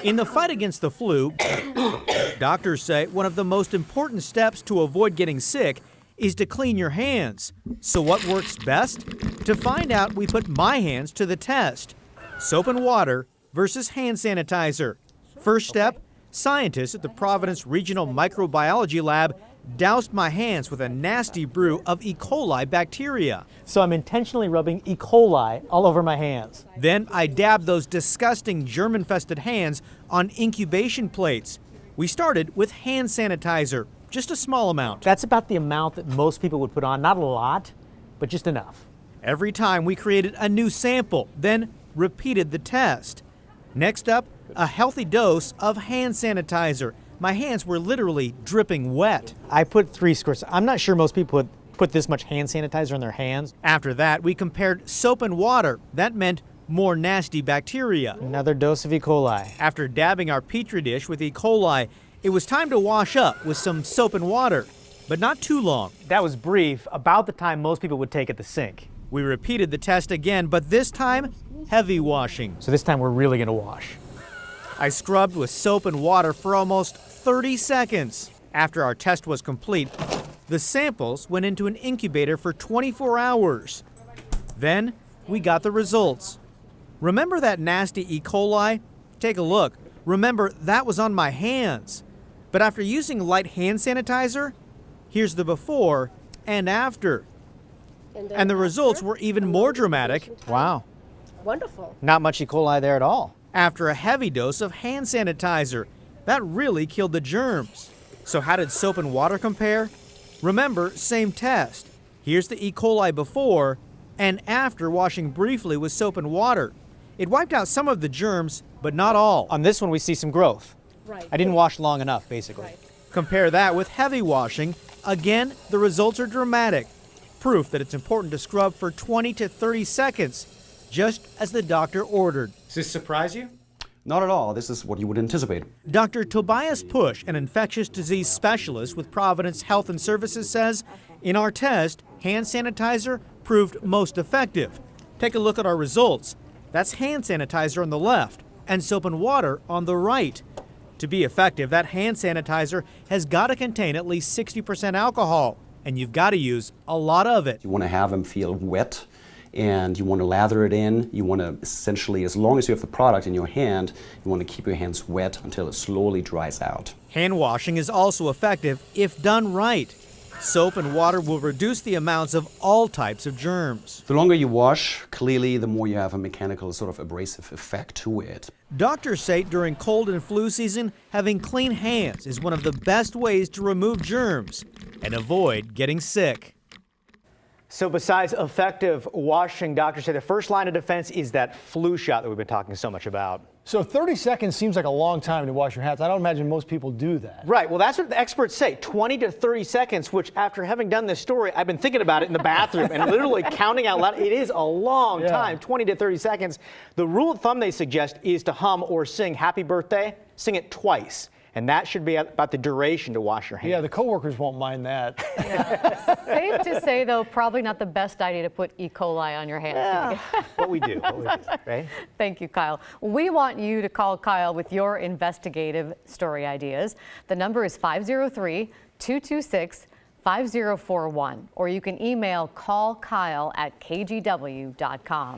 In the fight against the flu, doctors say one of the most important steps to avoid getting sick is to clean your hands. So what works best? To find out, we put my hands to the test. Soap and water versus hand sanitizer. First step, scientists at the Providence Regional Microbiology Lab doused my hands with a nasty brew of E. coli bacteria. So I'm intentionally rubbing E. coli all over my hands. Then I dabbed those disgusting germ-infested hands on incubation plates. We started with hand sanitizer, just a small amount. That's about the amount that most people would put on. Not a lot, but just enough. Every time we created a new sample, then repeated the test. Next up, a healthy dose of hand sanitizer. My hands were literally dripping wet. I put 3 squirts. I'm not sure most people would put this much hand sanitizer on their hands. After that, we compared soap and water. That meant more nasty bacteria. Another dose of E. coli. After dabbing our petri dish with E. coli, it was time to wash up with some soap and water, but not too long. That was brief, about the time most people would take at the sink. We repeated the test again, but this time, heavy washing. So this time we're really gonna wash. I scrubbed with soap and water for almost 30 seconds. After our test was complete, the samples went into an incubator for 24 hours. Then we got the results. Remember that nasty E. coli? Take a look. Remember, that was on my hands. But after using light hand sanitizer, here's the before and after. And the results were even more dramatic. Wow. Wonderful. Not much E. coli there at all. After a heavy dose of hand sanitizer, that really killed the germs. So how did soap and water compare? Remember, same test. Here's the E. coli before and after washing briefly with soap and water. It wiped out some of the germs, but not all. On this one, we see some growth. Right. I didn't wash long enough, basically. Right. Compare that with heavy washing. Again, the results are dramatic. Proof that it's important to scrub for 20 to 30 seconds, just as the doctor ordered. Does this surprise you? Not at all. This is what you would anticipate. Dr. Tobias Push, an infectious disease specialist with Providence Health and Services, says, in our test, hand sanitizer proved most effective. Take a look at our results. That's hand sanitizer on the left and soap and water on the right. To be effective, that hand sanitizer has got to contain at least 60% alcohol, and you've got to use a lot of it. You want to have them feel wet, and you want to lather it in. You want to essentially, as long as you have the product in your hand, you want to keep your hands wet until it slowly dries out. Hand washing is also effective if done right. Soap and water will reduce the amounts of all types of germs. The longer you wash, clearly, the more you have a mechanical sort of abrasive effect to it. Doctors say during cold and flu season, having clean hands is one of the best ways to remove germs and avoid getting sick. So besides effective washing, doctors say the first line of defense is that flu shot that we've been talking so much about. So 30 seconds seems like a long time to wash your hands. I don't imagine most people do that. Right, well that's what the experts say, 20 to 30 seconds, which after having done this story, I've been thinking about it in the bathroom and literally counting out loud. It is a long time, 20 to 30 seconds. The rule of thumb they suggest is to hum or sing Happy Birthday, sing it twice. And that should be about the duration to wash your hands. Yeah, the coworkers won't mind that. Yeah. Safe to say, though, probably not the best idea to put E. coli on your hands. Yeah, what we do, right? Thank you, Kyle. We want you to call Kyle with your investigative story ideas. The number is 503-226-5041, or you can email callkyle@kgw.com.